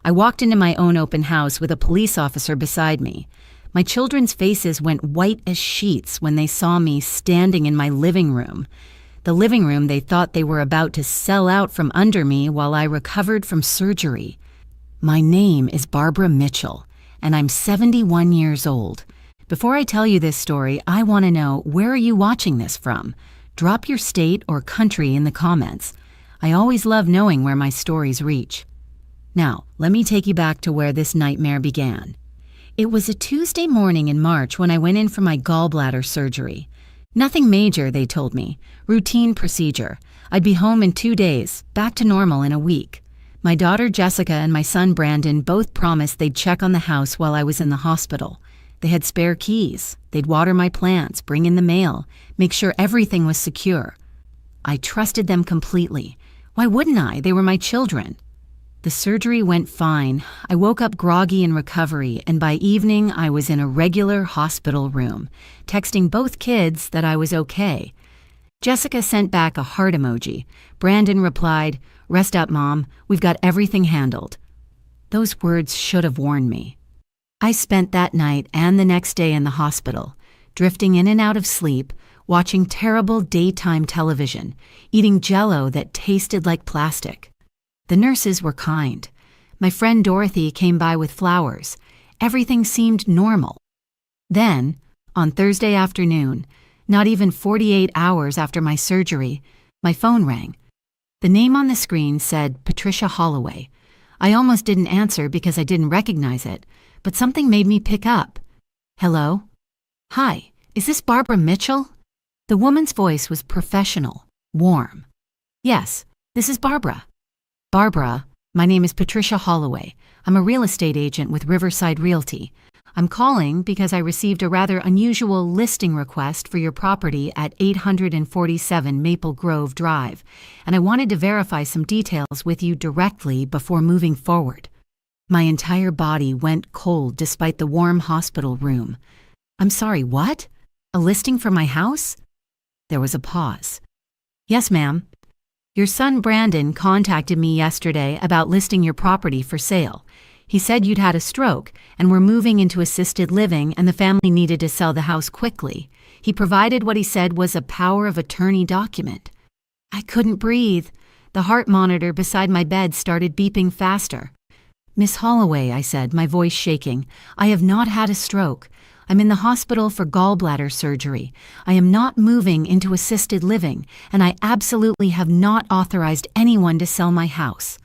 I walked into my own open house with a police officer beside me. My children's faces went white as sheets when they saw me standing in my living room. The living room they thought they were about to sell out from under me while I recovered from surgery. My name is Barbara Mitchell, and I'm 71 years old. Before I tell you this story, I want to know, where are you watching this from? Drop your state or country in the comments. I always love knowing where my stories reach. Now, let me take you back to where this nightmare began. It was a Tuesday morning in March when I went in for my gallbladder surgery. Nothing major, they told me. Routine procedure. I'd be home in 2 days, back to normal in a week. My daughter Jessica and my son Brandon both promised they'd check on the house while I was in the hospital. They had spare keys. They'd water my plants, bring in the mail, make sure everything was secure. I trusted them completely. Why wouldn't I? They were my children. The surgery went fine. I woke up groggy in recovery, and by evening I was in a regular hospital room, texting both kids that I was okay. Jessica sent back a heart emoji. Brandon replied, "Rest up, Mom. We've got everything handled." Those words should have warned me. I spent that night and the next day in the hospital, drifting in and out of sleep, watching terrible daytime television, eating Jell-O that tasted like plastic. The nurses were kind. My friend Dorothy came by with flowers. Everything seemed normal. Then, on Thursday afternoon, not even 48 hours after my surgery, my phone rang. The name on the screen said Patricia Holloway. I almost didn't answer because I didn't recognize it, but something made me pick up. "Hello? Hi, is this Barbara Mitchell?" The woman's voice was professional, warm. "Yes, this is Barbara." "Barbara, my name is Patricia Holloway. I'm a real estate agent with Riverside Realty. I'm calling because I received a rather unusual listing request for your property at 847 Maple Grove Drive, and I wanted to verify some details with you directly before moving forward." My entire body went cold despite the warm hospital room. "I'm sorry, what? A listing for my house?" There was a pause. "Yes, ma'am. Your son Brandon contacted me yesterday about listing your property for sale. He said you'd had a stroke and were moving into assisted living and the family needed to sell the house quickly. He provided what he said was a power of attorney document." I couldn't breathe. The heart monitor beside my bed started beeping faster. "Miss Holloway," I said, my voice shaking, "I have not had a stroke. I'm in the hospital for gallbladder surgery. I am not moving into assisted living, and I absolutely have not authorized anyone to sell my house."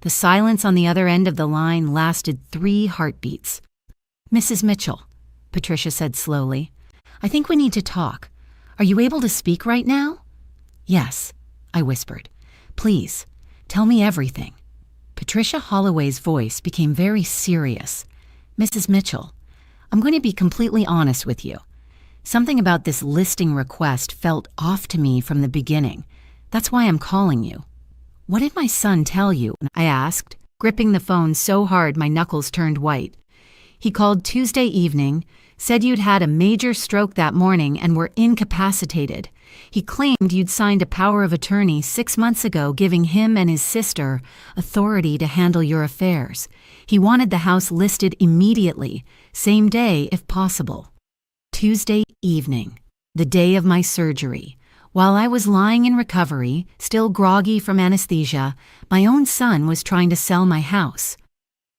The silence on the other end of the line lasted 3 heartbeats. "Mrs. Mitchell," Patricia said slowly, "I think we need to talk. Are you able to speak right now?" "Yes," I whispered. "Please, tell me everything." Patricia Holloway's voice became very serious. "Mrs. Mitchell, I'm going to be completely honest with you. Something about this listing request felt off to me from the beginning. That's why I'm calling you." "What did my son tell you?" I asked, gripping the phone so hard my knuckles turned white. "He called Tuesday evening, said you'd had a major stroke that morning and were incapacitated. He claimed you'd signed a power of attorney 6 months ago giving him and his sister authority to handle your affairs. He wanted the house listed immediately, same day if possible." Tuesday evening, the day of my surgery. While I was lying in recovery, still groggy from anesthesia, my own son was trying to sell my house.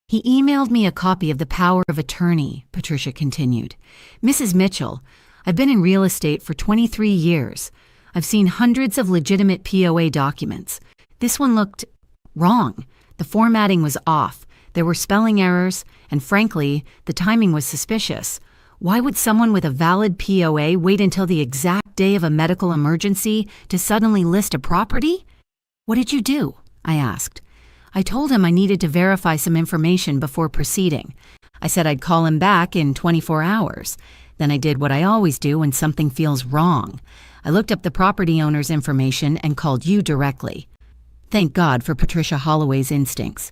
"He emailed me a copy of the power of attorney," Patricia continued. "Mrs. Mitchell, I've been in real estate for 23 years. I've seen hundreds of legitimate POA documents. This one looked wrong. The formatting was off. There were spelling errors, and frankly, the timing was suspicious. Why would someone with a valid POA wait until the exact day of a medical emergency to suddenly list a property?" "What did you do?" I asked. I told him I needed to verify some information before proceeding. I said I'd call him back in 24 hours. Then I did what I always do when something feels wrong. I looked up the property owner's information and called you directly. Thank God for Patricia Holloway's instincts.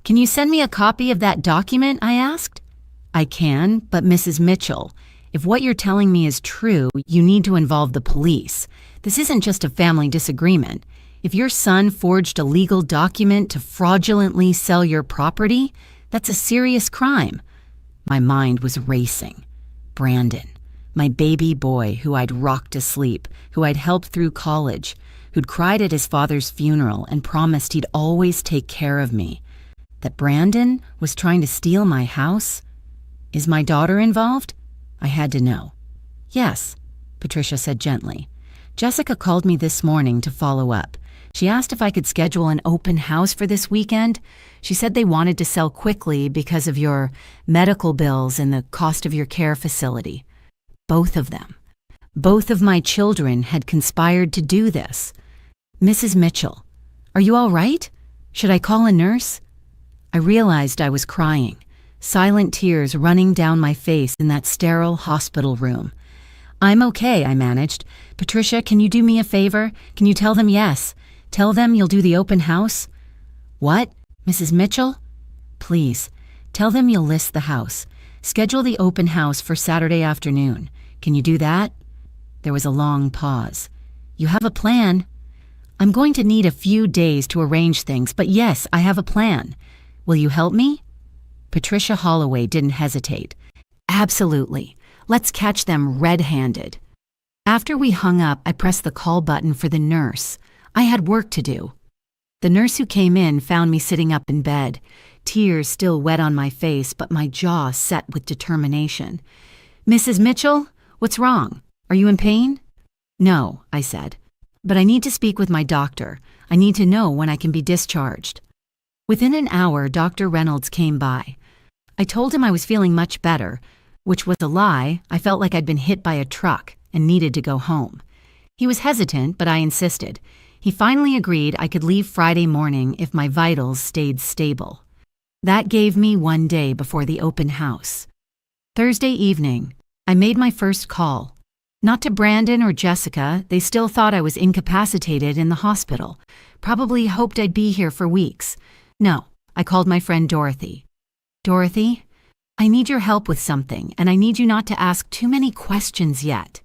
"Can you send me a copy of that document?" I asked. "I can, but Mrs. Mitchell, if what you're telling me is true, you need to involve the police. This isn't just a family disagreement. If your son forged a legal document to fraudulently sell your property, that's a serious crime. My mind was racing. Brandon, my baby boy who I'd rocked to sleep, who I'd helped through college, who'd cried at his father's funeral and promised he'd always take care of me. That Brandon was trying to steal my house? Is my daughter involved? I had to know. Yes, Patricia said gently. Jessica called me this morning to follow up. She asked if I could schedule an open house for this weekend. She said they wanted to sell quickly because of your medical bills and the cost of your care facility. Both of them. Both of my children had conspired to do this. Mrs. Mitchell, are you all right? Should I call a nurse? I realized I was crying, silent tears running down my face in that sterile hospital room. I'm okay, I managed. Patricia, can you do me a favor? Can you tell them yes? Tell them you'll do the open house? What? Mrs. Mitchell? Please, tell them you'll list the house. Schedule the open house for Saturday afternoon. Can you do that? There was a long pause. You have a plan? I'm going to need a few days to arrange things, but yes, I have a plan. Will you help me? Patricia Holloway didn't hesitate. Absolutely. Let's catch them red-handed. After we hung up, I pressed the call button for the nurse. I had work to do. The nurse who came in found me sitting up in bed, tears still wet on my face, but my jaw set with determination. Mrs. Mitchell, what's wrong? Are you in pain? No, I said. But I need to speak with my doctor. I need to know when I can be discharged. Within an hour, Dr. Reynolds came by. I told him I was feeling much better, which was a lie. I felt like I'd been hit by a truck and needed to go home. He was hesitant, but I insisted. He finally agreed I could leave Friday morning if my vitals stayed stable. That gave me one day before the open house. Thursday evening, I made my first call. Not to Brandon or Jessica. They still thought I was incapacitated in the hospital. Probably hoped I'd be here for weeks. No, I called my friend Dorothy. Dorothy, I need your help with something, and I need you not to ask too many questions yet.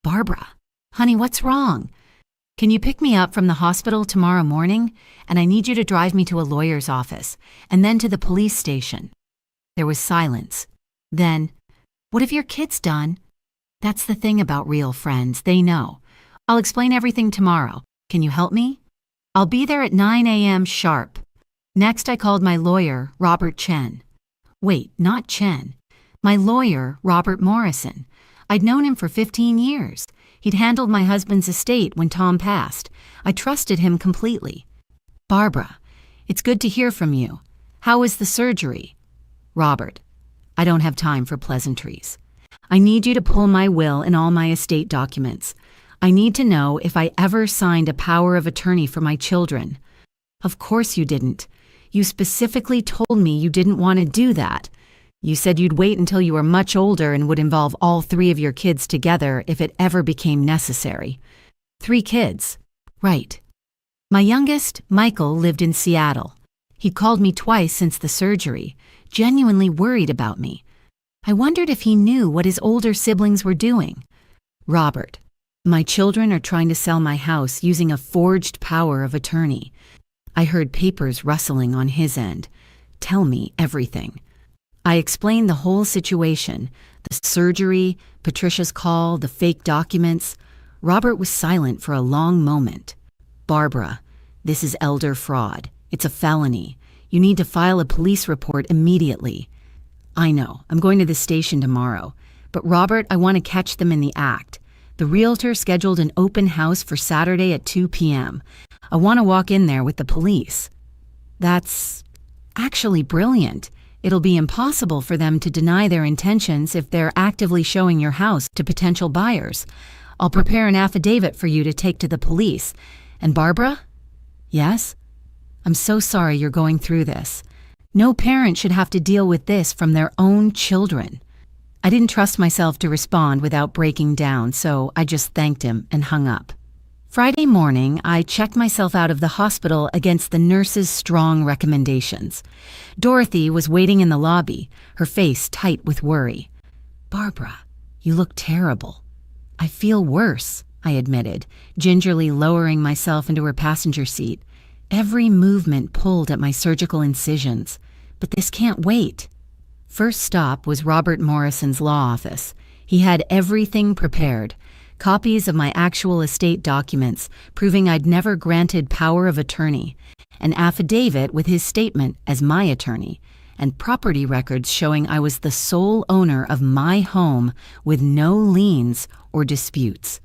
Barbara, honey, what's wrong? Can you pick me up from the hospital tomorrow morning? And I need you to drive me to a lawyer's office, and then to the police station. There was silence. Then, what have your kids done? That's the thing about real friends. They know. I'll explain everything tomorrow. Can you help me? I'll be there at 9 a.m. sharp. Next, I called my lawyer, Robert Chen. Wait, not Chen. My lawyer, Robert Morrison. I'd known him for 15 years. He'd handled my husband's estate when Tom passed. I trusted him completely. Barbara, it's good to hear from you. How was the surgery? Robert, I don't have time for pleasantries. I need you to pull my will and all my estate documents. I need to know if I ever signed a power of attorney for my children. Of course you didn't. You specifically told me you didn't want to do that. You said you'd wait until you were much older and would involve all 3 of your kids together if it ever became necessary. 3 kids. Right. My youngest, Michael, lived in Seattle. He'd called me twice since the surgery, genuinely worried about me. I wondered if he knew what his older siblings were doing. Robert, my children are trying to sell my house using a forged power of attorney. I heard papers rustling on his end. Tell me everything. I explained the whole situation, the surgery, Patricia's call, the fake documents. Robert was silent for a long moment. Barbara, this is elder fraud. It's a felony. You need to file a police report immediately. I know, I'm going to the station tomorrow. But Robert, I want to catch them in the act. The realtor scheduled an open house for Saturday at 2 p.m. I want to walk in there with the police. That's actually brilliant. It'll be impossible for them to deny their intentions if they're actively showing your house to potential buyers. I'll prepare an affidavit for you to take to the police. And Barbara? Yes? I'm so sorry you're going through this. No parent should have to deal with this from their own children. I didn't trust myself to respond without breaking down, so I just thanked him and hung up. Friday morning, I checked myself out of the hospital against the nurse's strong recommendations. Dorothy was waiting in the lobby, her face tight with worry. Barbara, you look terrible. I feel worse, I admitted, gingerly lowering myself into her passenger seat. Every movement pulled at my surgical incisions. But this can't wait. First stop was Robert Morrison's law office. He had everything prepared. Copies of my actual estate documents proving I'd never granted power of attorney, an affidavit with his statement as my attorney, and property records showing I was the sole owner of my home with no liens or disputes.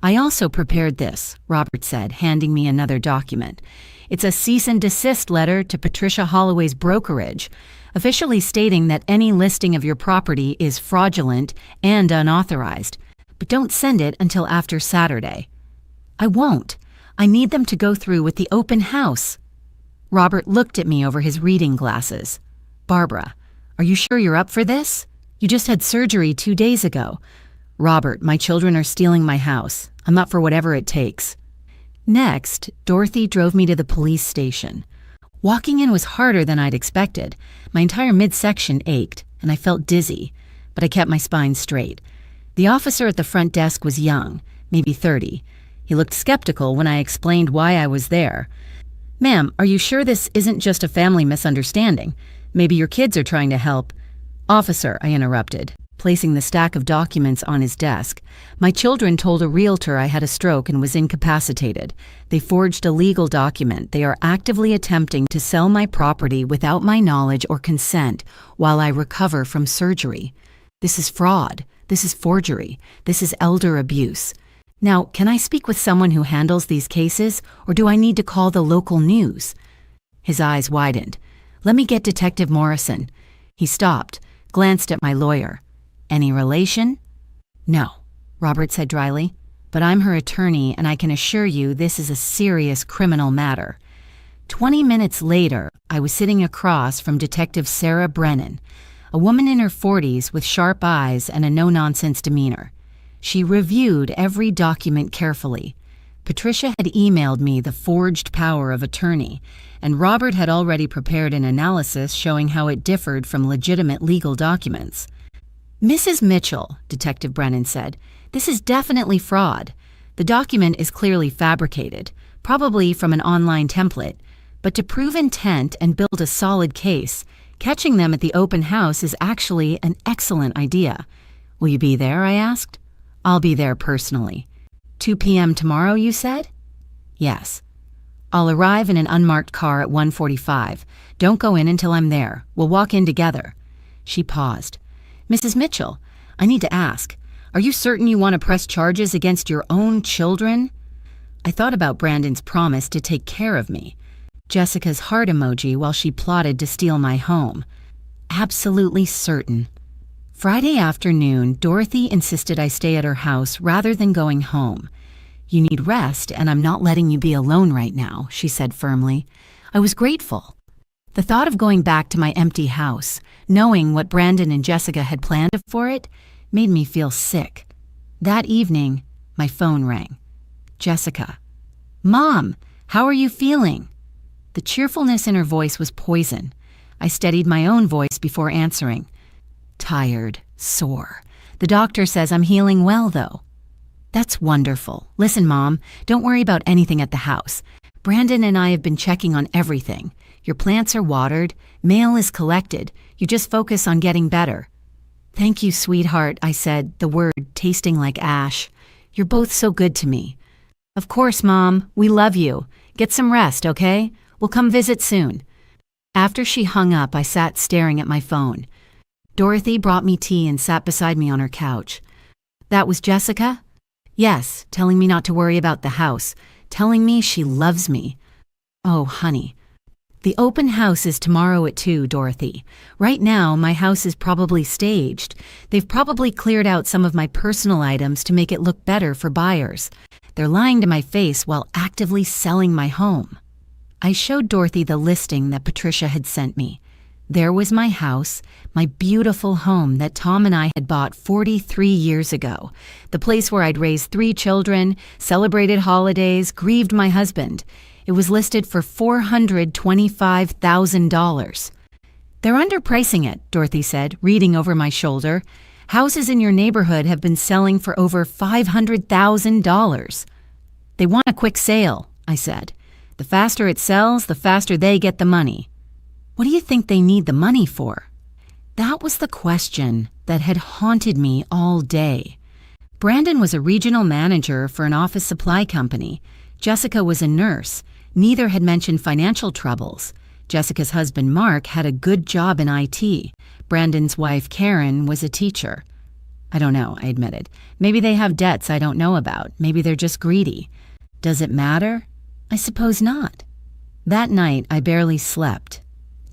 I also prepared this, Robert said, handing me another document. It's a cease and desist letter to Patricia Holloway's brokerage, officially stating that any listing of your property is fraudulent and unauthorized. But don't send it until after Saturday. I won't. I need them to go through with the open house. Robert looked at me over his reading glasses. Barbara, are you sure you're up for this? You just had surgery 2 days ago. Robert, my children are stealing my house. I'm up for whatever it takes. Next, Dorothy drove me to the police station. Walking in was harder than I'd expected. My entire midsection ached, and I felt dizzy, but I kept my spine straight. The officer at the front desk was young, maybe 30. He looked skeptical when I explained why I was there. Ma'am, are you sure this isn't just a family misunderstanding? Maybe your kids are trying to help. Officer, I interrupted, placing the stack of documents on his desk. My children told a realtor I had a stroke and was incapacitated. They forged a legal document. They are actively attempting to sell my property without my knowledge or consent while I recover from surgery. This is fraud. This is forgery. This is elder abuse. Now, can I speak with someone who handles these cases, or do I need to call the local news? His eyes widened. Let me get Detective Morrison. He stopped, glanced at my lawyer. Any relation? No, Robert said dryly, but I'm her attorney and I can assure you this is a serious criminal matter. 20 minutes later, I was sitting across from Detective Sarah Brennan, a woman in her 40s with sharp eyes and a no-nonsense demeanor. She reviewed every document carefully. Patricia had emailed me the forged power of attorney, and Robert had already prepared an analysis showing how it differed from legitimate legal documents. Mrs. Mitchell, Detective Brennan said, this is definitely fraud. The document is clearly fabricated, probably from an online template, but to prove intent and build a solid case, catching them at the open house is actually an excellent idea. Will you be there? I asked. I'll be there personally. 2 p.m. tomorrow, you said? Yes. I'll arrive in an unmarked car at 1:45. Don't go in until I'm there. We'll walk in together. She paused. Mrs. Mitchell, I need to ask, are you certain you want to press charges against your own children? I thought about Brandon's promise to take care of me. Jessica's heart emoji while she plotted to steal my home. Absolutely certain. Friday afternoon, Dorothy insisted I stay at her house rather than going home. You need rest, and I'm not letting you be alone right now, she said firmly. I was grateful. The thought of going back to my empty house, knowing what Brandon and Jessica had planned for it, made me feel sick. That evening, my phone rang. Jessica. Mom, how are you feeling? The cheerfulness in her voice was poison. I steadied my own voice before answering. Tired, sore. The doctor says I'm healing well, though. That's wonderful. Listen, Mom, don't worry about anything at the house. Brandon and I have been checking on everything. Your plants are watered, mail is collected. You just focus on getting better. Thank you, sweetheart, I said, the word tasting like ash. You're both so good to me. Of course, Mom. We love you. Get some rest, okay? We'll come visit soon. After she hung up, I sat staring at my phone. Dorothy brought me tea and sat beside me on her couch. That was Jessica? Yes, telling me not to worry about the house, telling me she loves me. Oh, honey. The open house is tomorrow at 2, Dorothy. Right now, my house is probably staged. They've probably cleared out some of my personal items to make it look better for buyers. They're lying to my face while actively selling my home. I showed Dorothy the listing that Patricia had sent me. There was my house, my beautiful home that Tom and I had bought 43 years ago, the place where I'd raised 3 children, celebrated holidays, grieved my husband. It was listed for $425,000. They're underpricing it, Dorothy said, reading over my shoulder. Houses in your neighborhood have been selling for over $500,000. They want a quick sale, I said. The faster it sells, the faster they get the money. What do you think they need the money for? That was the question that had haunted me all day. Brandon was a regional manager for an office supply company. Jessica was a nurse. Neither had mentioned financial troubles. Jessica's husband, Mark, had a good job in IT. Brandon's wife, Karen, was a teacher. I don't know, I admitted. Maybe they have debts I don't know about. Maybe they're just greedy. Does it matter? I suppose not. That night, I barely slept.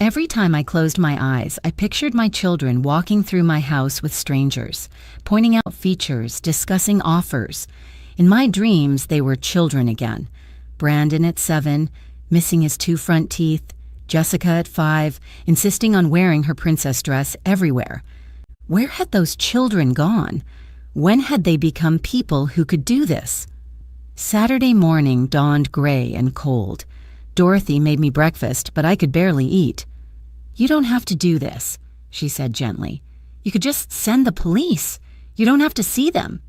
Every time I closed my eyes, I pictured my children walking through my house with strangers, pointing out features, discussing offers. In my dreams, they were children again. Brandon at 7, missing his 2 front teeth. Jessica at 5, insisting on wearing her princess dress everywhere. Where had those children gone? When had they become people who could do this? Saturday morning dawned gray and cold. Dorothy made me breakfast, but I could barely eat. "You don't have to do this," she said gently. "You could just send the police. You don't have to see them."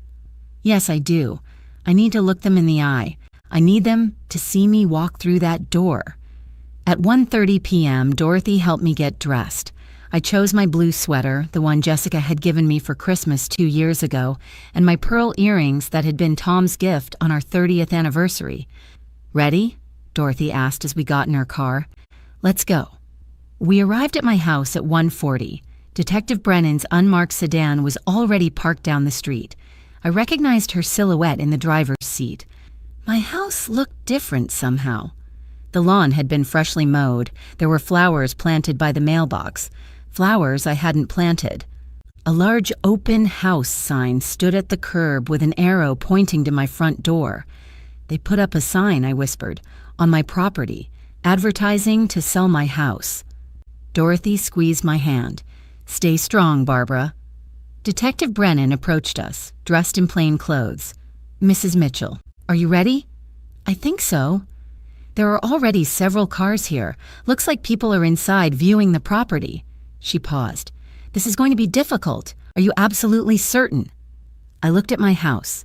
"Yes, I do. I need to look them in the eye. I need them to see me walk through that door." At 1:30 p.m., Dorothy helped me get dressed. I chose my blue sweater, the one Jessica had given me for Christmas 2 years ago, and my pearl earrings that had been Tom's gift on our 30th anniversary. "Ready?" Dorothy asked as we got in her car. "Let's go." We arrived at my house at 1:40. Detective Brennan's unmarked sedan was already parked down the street. I recognized her silhouette in the driver's seat. My house looked different somehow. The lawn had been freshly mowed. There were flowers planted by the mailbox. Flowers I hadn't planted. A large open house sign stood at the curb with an arrow pointing to my front door. "They put up a sign," I whispered, "on my property, advertising to sell my house." Dorothy squeezed my hand. "Stay strong, Barbara." Detective Brennan approached us, dressed in plain clothes. "Mrs. Mitchell, are you ready?" "I think so." "There are already several cars here. Looks like people are inside viewing the property." She paused. "This is going to be difficult. Are you absolutely certain?" I looked at my house.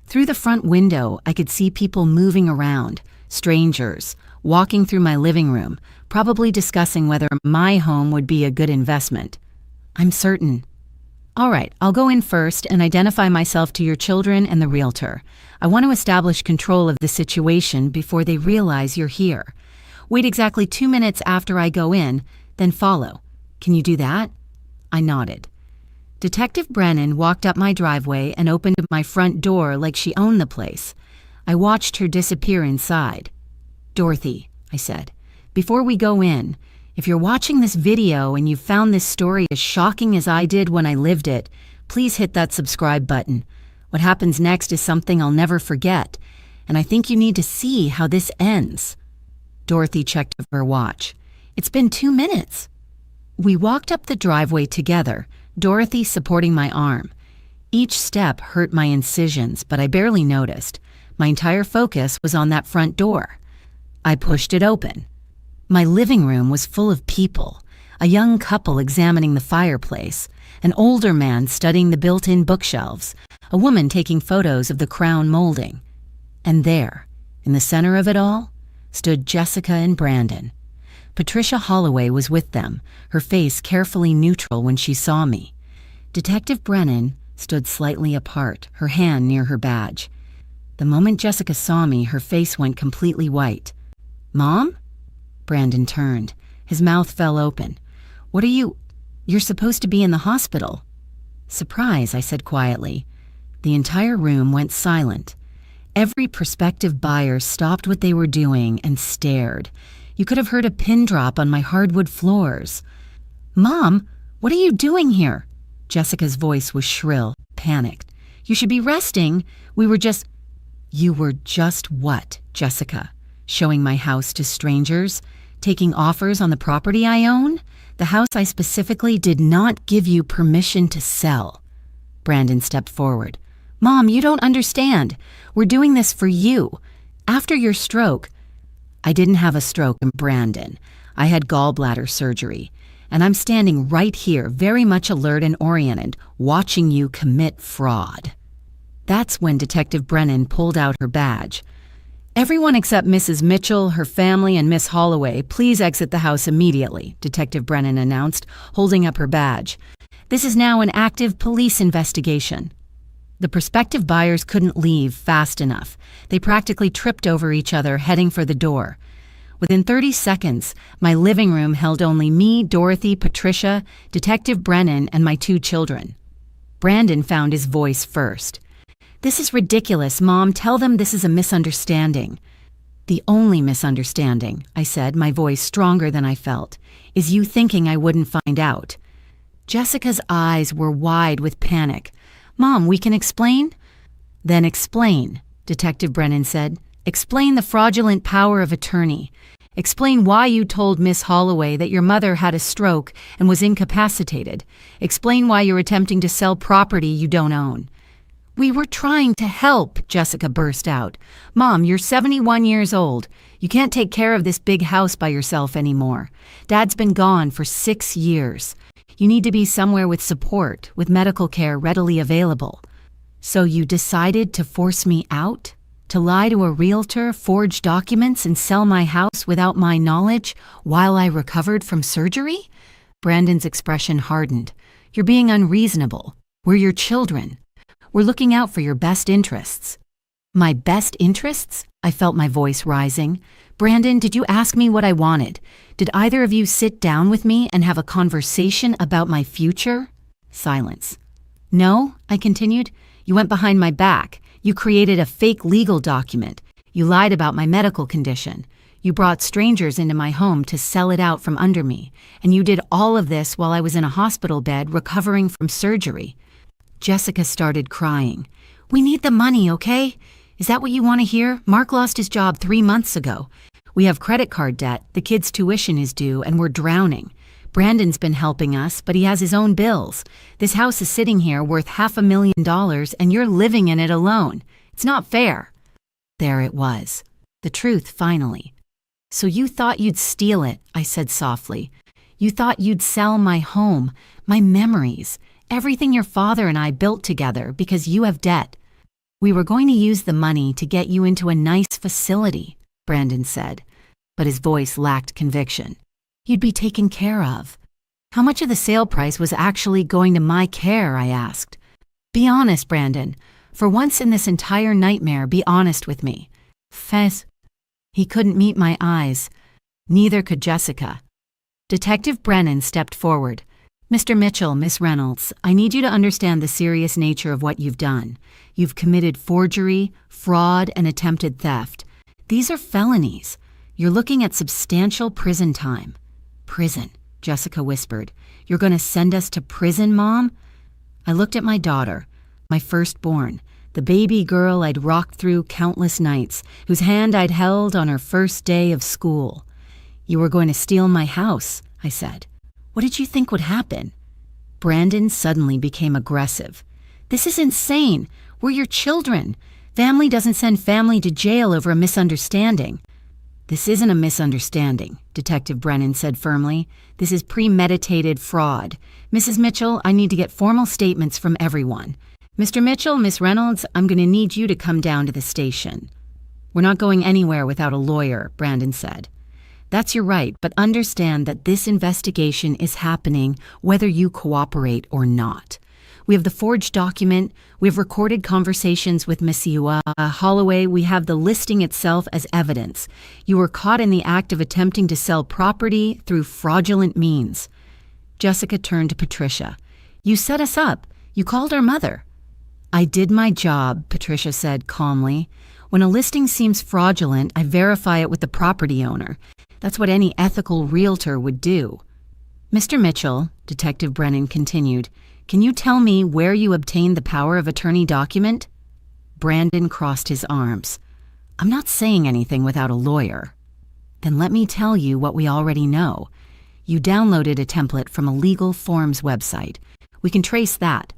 Through the front window, I could see people moving around, strangers, walking through my living room, probably discussing whether my home would be a good investment. "I'm certain." "All right, I'll go in first and identify myself to your children and the realtor. I want to establish control of the situation before they realize you're here. Wait exactly 2 minutes after I go in, then follow. Can you do that?" I nodded. Detective Brennan walked up my driveway and opened my front door like she owned the place. I watched her disappear inside. "Dorothy," I said, "before we go in, if you're watching this video and you found this story as shocking as I did when I lived it, please hit that subscribe button. What happens next is something I'll never forget, and I think you need to see how this ends." Dorothy checked her watch. "It's been 2 minutes." We walked up the driveway together, Dorothy supporting my arm. Each step hurt my incisions, but I barely noticed. My entire focus was on that front door. I pushed it open. My living room was full of people, a young couple examining the fireplace, an older man studying the built-in bookshelves, a woman taking photos of the crown molding. And there, in the center of it all, stood Jessica and Brandon. Patricia Holloway was with them, her face carefully neutral when she saw me. Detective Brennan stood slightly apart, her hand near her badge. The moment Jessica saw me, her face went completely white. "Mom?" Brandon turned. His mouth fell open. "What are you? You're supposed to be in the hospital." "Surprise," I said quietly. The entire room went silent. Every prospective buyer stopped what they were doing and stared. You could have heard a pin drop on my hardwood floors. "Mom, what are you doing here?" Jessica's voice was shrill, panicked. "You should be resting. We were just—" "You were just what, Jessica? Showing my house to strangers? Taking offers on the property I own? The house I specifically did not give you permission to sell." Brandon stepped forward. "Mom, you don't understand. We're doing this for you. After your stroke—" "I didn't have a stroke, Brandon. I had gallbladder surgery. and I'm standing right here, very much alert and oriented, watching you commit fraud." That's when Detective Brennan pulled out her badge. "Everyone except Mrs. Mitchell, her family, and Miss Holloway, please exit the house immediately," Detective Brennan announced, holding up her badge. "This is now an active police investigation." The prospective buyers couldn't leave fast enough. They practically tripped over each other, heading for the door. Within 30 seconds, my living room held only me, Dorothy, Patricia, Detective Brennan, and my 2 children. Brandon found his voice first. "This is ridiculous, Mom. Tell them this is a misunderstanding." "The only misunderstanding," I said, my voice stronger than I felt, "is you thinking I wouldn't find out." Jessica's eyes were wide with panic. "Mom, we can explain?" "Then explain," Detective Brennan said. "Explain the fraudulent power of attorney. Explain why you told Miss Holloway that your mother had a stroke and was incapacitated. Explain why you're attempting to sell property you don't own." "We were trying to help," Jessica burst out. "Mom, you're 71 years old. You can't take care of this big house by yourself anymore. Dad's been gone for 6 years. You need to be somewhere with support, with medical care readily available. So you decided to force me out? To lie to a realtor, forge documents, and sell my house without my knowledge while I recovered from surgery?" Brandon's expression hardened. "You're being unreasonable. We're your children. We're looking out for your best interests." "My best interests?" I felt my voice rising. "Brandon, did you ask me what I wanted? Did either of you sit down with me and have a conversation about my future?" Silence. "No," I continued. "You went behind my back. You created a fake legal document. You lied about my medical condition. You brought strangers into my home to sell it out from under me. And you did all of this while I was in a hospital bed recovering from surgery." Jessica started crying. "We need the money, okay? Is that what you want to hear? Mark lost his job 3 months ago. We have credit card debt, the kid's tuition is due, and we're drowning. Brandon's been helping us, but he has his own bills. This house is sitting here worth $500,000, and you're living in it alone. It's not fair." There it was. The truth, finally. "So you thought you'd steal it," I said softly. "You thought you'd sell my home, my memories, everything your father and I built together because you have debt. We were going to use the money to get you into a nice facility," Brandon said, but his voice lacked conviction. "You'd be taken care of." "How much of the sale price was actually going to my care?" I asked. "Be honest, Brandon. For once in this entire nightmare, be honest with me." "Fez." He couldn't meet my eyes. Neither could Jessica. Detective Brennan stepped forward. "Mr. Mitchell, Miss Reynolds, I need you to understand the serious nature of what you've done. You've committed forgery, fraud, and attempted theft. These are felonies. You're looking at substantial prison time." "Prison," Jessica whispered. "You're going to send us to prison, Mom?" I looked at my daughter, my firstborn, the baby girl I'd rocked through countless nights, whose hand I'd held on her first day of school. "You were going to steal my house," I said. "What did you think would happen?" Brandon suddenly became aggressive. "This is insane. We're your children. Family doesn't send family to jail over a misunderstanding." "This isn't a misunderstanding," Detective Brennan said firmly. "This is premeditated fraud. Mrs. Mitchell, I need to get formal statements from everyone. Mr. Mitchell, Miss Reynolds, I'm going to need you to come down to the station." "We're not going anywhere without a lawyer," Brandon said. "That's your right, but understand that this investigation is happening whether you cooperate or not. We have the forged document, we have recorded conversations with Miss Holloway, we have the listing itself as evidence. You were caught in the act of attempting to sell property through fraudulent means." Jessica turned to Patricia. "You set us up. You called our mother." "I did my job," Patricia said calmly. "When a listing seems fraudulent, I verify it with the property owner. That's what any ethical realtor would do." "Mr. Mitchell," Detective Brennan continued, "can you tell me where you obtained the power of attorney document?" Brandon crossed his arms. "I'm not saying anything without a lawyer." "Then let me tell you what we already know. You downloaded a template from a legal forms website. We can trace that.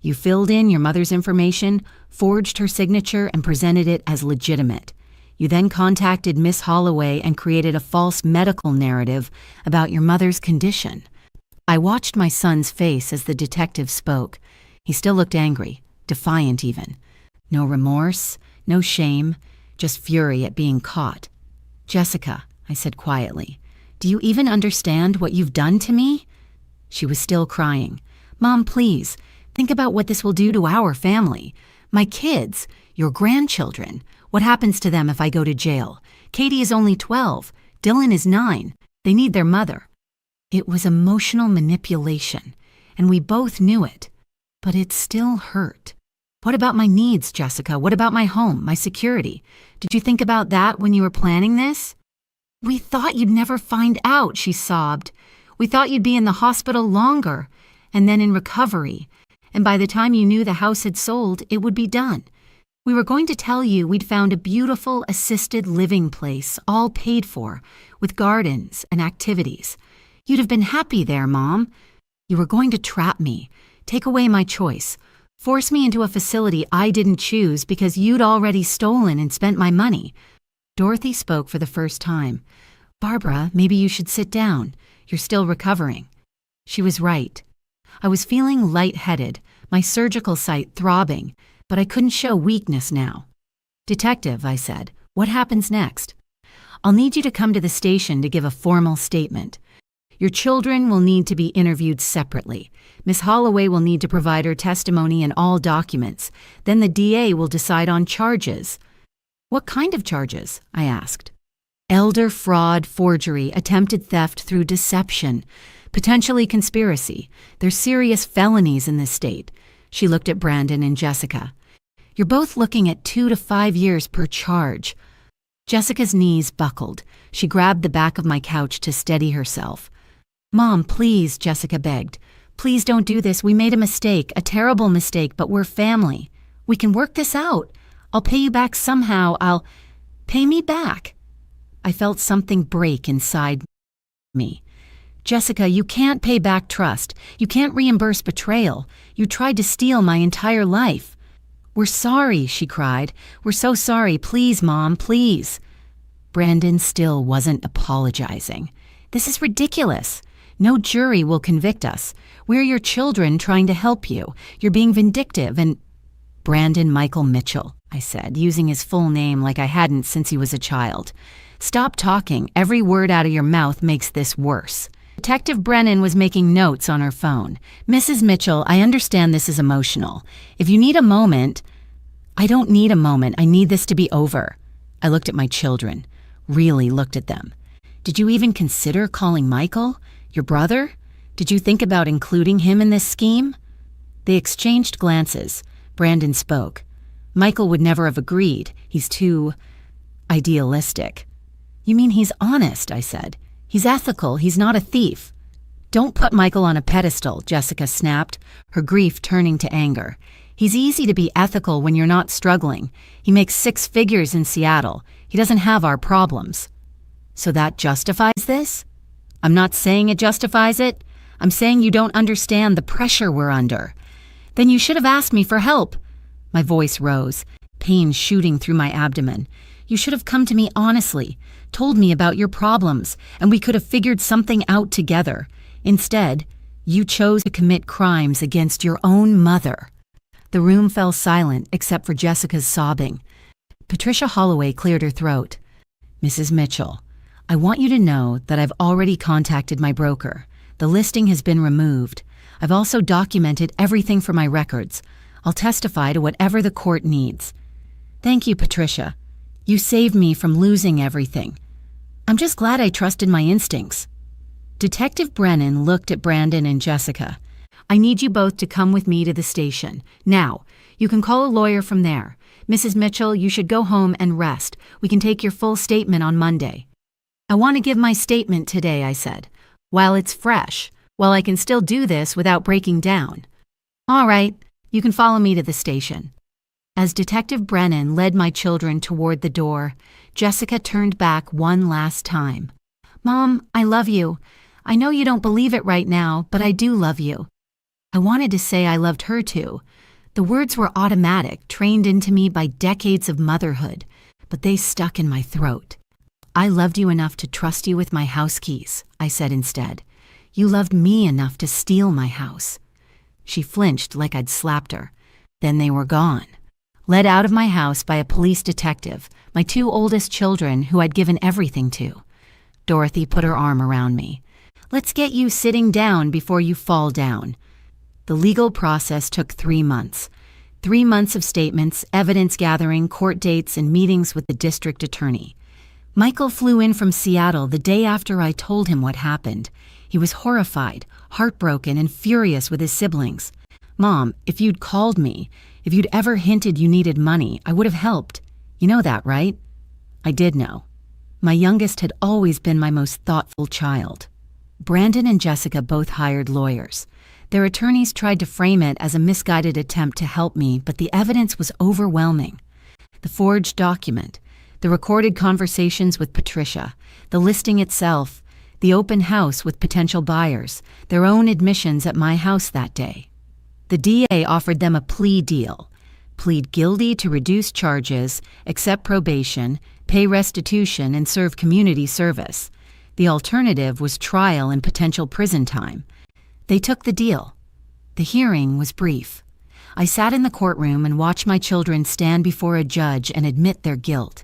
You filled in your mother's information, forged her signature, and presented it as legitimate. You then contacted Miss Holloway and created a false medical narrative about your mother's condition. I watched my son's face as the detective spoke. He still looked angry, defiant even. No remorse, no shame, just fury at being caught. "Jessica," I said quietly, "do you even understand what you've done to me?" She was still crying. "Mom, please, think about what this will do to our family. My kids, your grandchildren. What happens to them if I go to jail? Katie is only 12. Dylan is 9. They need their mother." It was emotional manipulation, and we both knew it. But it still hurt. "What about my needs, Jessica? What about my home, my security? Did you think about that when you were planning this?" "We thought you'd never find out," she sobbed. "We thought you'd be in the hospital longer, and then in recovery. And by the time you knew the house had sold, it would be done. We were going to tell you we'd found a beautiful assisted living place, all paid for, with gardens and activities. You'd have been happy there, Mom. You were going to trap me, take away my choice, force me into a facility I didn't choose because you'd already stolen and spent my money." Dorothy spoke for the first time. "Barbara, maybe you should sit down. You're still recovering." She was right. I was feeling lightheaded, my surgical site throbbing, but I couldn't show weakness now. "Detective," I said, "what happens next?" "I'll need you to come to the station to give a formal statement. Your children will need to be interviewed separately. Miss Holloway will need to provide her testimony and all documents. Then the DA will decide on charges." "What kind of charges?" I asked. "Elder fraud, forgery, attempted theft through deception, potentially conspiracy. There's serious felonies in this state." She looked at Brandon and Jessica. "You're both looking at 2 to 5 years per charge." Jessica's knees buckled. She grabbed the back of my couch to steady herself. "Mom, please," Jessica begged. "Please don't do this. We made a mistake, a terrible mistake, but we're family. We can work this out. I'll pay you back somehow. Pay me back." I felt something break inside me. "Jessica, you can't pay back trust. You can't reimburse betrayal. You tried to steal my entire life." "We're sorry," she cried. "We're so sorry. Please, Mom, please." Brandon still wasn't apologizing. "This is ridiculous. No jury will convict us. We're your children trying to help you. You're being vindictive and—" "Brandon Michael Mitchell," I said, using his full name like I hadn't since he was a child. "Stop talking. Every word out of your mouth makes this worse." Detective Brennan was making notes on her phone. "Mrs. Mitchell, I understand this is emotional. If you need a moment—" "I don't need a moment. I need this to be over." I looked at my children, really looked at them. "Did you even consider calling Michael? Your brother? Did you think about including him in this scheme?" They exchanged glances. Brandon spoke. "Michael would never have agreed. He's too idealistic." "You mean he's honest?" I said. "He's ethical. He's not a thief." "Don't put Michael on a pedestal," Jessica snapped, her grief turning to anger. "He's easy to be ethical when you're not struggling. He makes 6 figures in Seattle. He doesn't have our problems." "So that justifies this?" "I'm not saying it justifies it. I'm saying you don't understand the pressure we're under." "Then you should have asked me for help." My voice rose, pain shooting through my abdomen. "You should have come to me honestly, told me about your problems, and we could have figured something out together. Instead, you chose to commit crimes against your own mother." The room fell silent except for Jessica's sobbing. Patricia Holloway cleared her throat. "Mrs. Mitchell, I want you to know that I've already contacted my broker. The listing has been removed. I've also documented everything for my records. I'll testify to whatever the court needs." "Thank you, Patricia. You saved me from losing everything. I'm just glad I trusted my instincts." Detective Brennan looked at Brandon and Jessica. "I need you both to come with me to the station. Now, you can call a lawyer from there. Mrs. Mitchell, you should go home and rest. We can take your full statement on Monday." "I want to give my statement today," I said. "While it's fresh, while I can still do this without breaking down." "All right, you can follow me to the station." As Detective Brennan led my children toward the door, Jessica turned back one last time. "Mom, I love you. I know you don't believe it right now, but I do love you." I wanted to say I loved her too. The words were automatic, trained into me by decades of motherhood, but they stuck in my throat. "I loved you enough to trust you with my house keys," I said instead. You loved me enough to steal my house." She flinched like I'd slapped her. Then they were gone. Led out of my house by a police detective, my 2 oldest children who I'd given everything to. Dorothy put her arm around me. "Let's get you sitting down before you fall down." The legal process took 3 months. 3 months of statements, evidence gathering, court dates, and meetings with the district attorney. Michael flew in from Seattle the day after I told him what happened. He was horrified, heartbroken, and furious with his siblings. "Mom, if you'd called me, if you'd ever hinted you needed money, I would have helped. You know that, right?" I did know. My youngest had always been my most thoughtful child. Brandon and Jessica both hired lawyers. Their attorneys tried to frame it as a misguided attempt to help me, but the evidence was overwhelming. The forged document, the recorded conversations with Patricia, the listing itself, the open house with potential buyers, their own admissions at my house that day. The DA offered them a plea deal. Plead guilty to reduce charges, accept probation, pay restitution, and serve community service. The alternative was trial and potential prison time. They took the deal. The hearing was brief. I sat in the courtroom and watched my children stand before a judge and admit their guilt.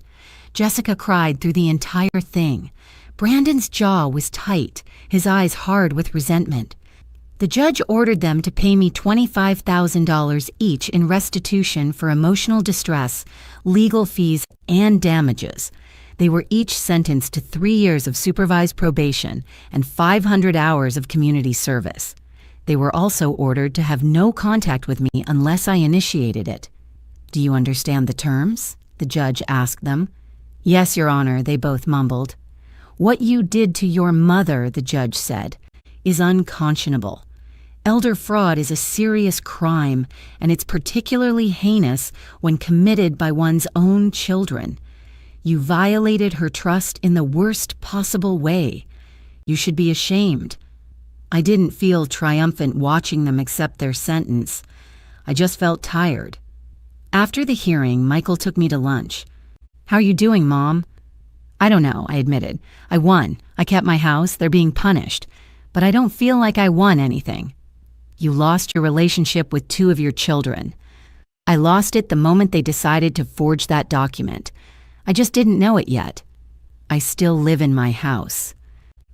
Jessica cried through the entire thing. Brandon's jaw was tight, his eyes hard with resentment. The judge ordered them to pay me $25,000 each in restitution for emotional distress, legal fees, and damages. They were each sentenced to 3 years of supervised probation and 500 hours of community service. They were also ordered to have no contact with me unless I initiated it. "Do you understand the terms?" the judge asked them. "Yes, Your Honor," they both mumbled. "What you did to your mother," the judge said, "is unconscionable. Elder fraud is a serious crime, and it's particularly heinous when committed by one's own children. You violated her trust in the worst possible way. You should be ashamed." I didn't feel triumphant watching them accept their sentence. I just felt tired. After the hearing, Michael took me to lunch. "How are you doing, Mom?" "I don't know," I admitted. "I won. I kept my house. They're being punished. But I don't feel like I won anything." "You lost your relationship with 2 of your children." "I lost it the moment they decided to forge that document. I just didn't know it yet. I still live in my house.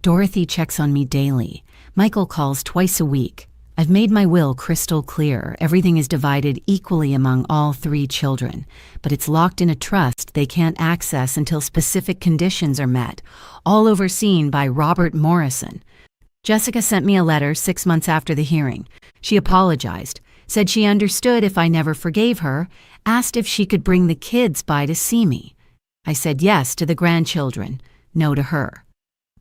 Dorothy checks on me daily. Michael calls twice a week. I've made my will crystal clear. Everything is divided equally among all 3 children, but it's locked in a trust they can't access until specific conditions are met, all overseen by Robert Morrison. Jessica sent me a letter 6 months after the hearing. She apologized, said she understood if I never forgave her, asked if she could bring the kids by to see me. I said yes to the grandchildren, no to her.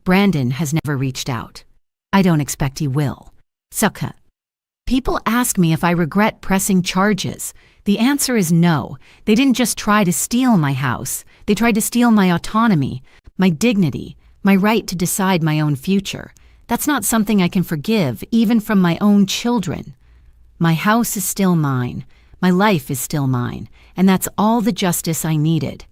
Brandon has never reached out. I don't expect he will. Sukkah. People ask me if I regret pressing charges. The answer is no. They didn't just try to steal my house. They tried to steal my autonomy, my dignity, my right to decide my own future. That's not something I can forgive, even from my own children. My house is still mine. My life is still mine. And that's all the justice I needed.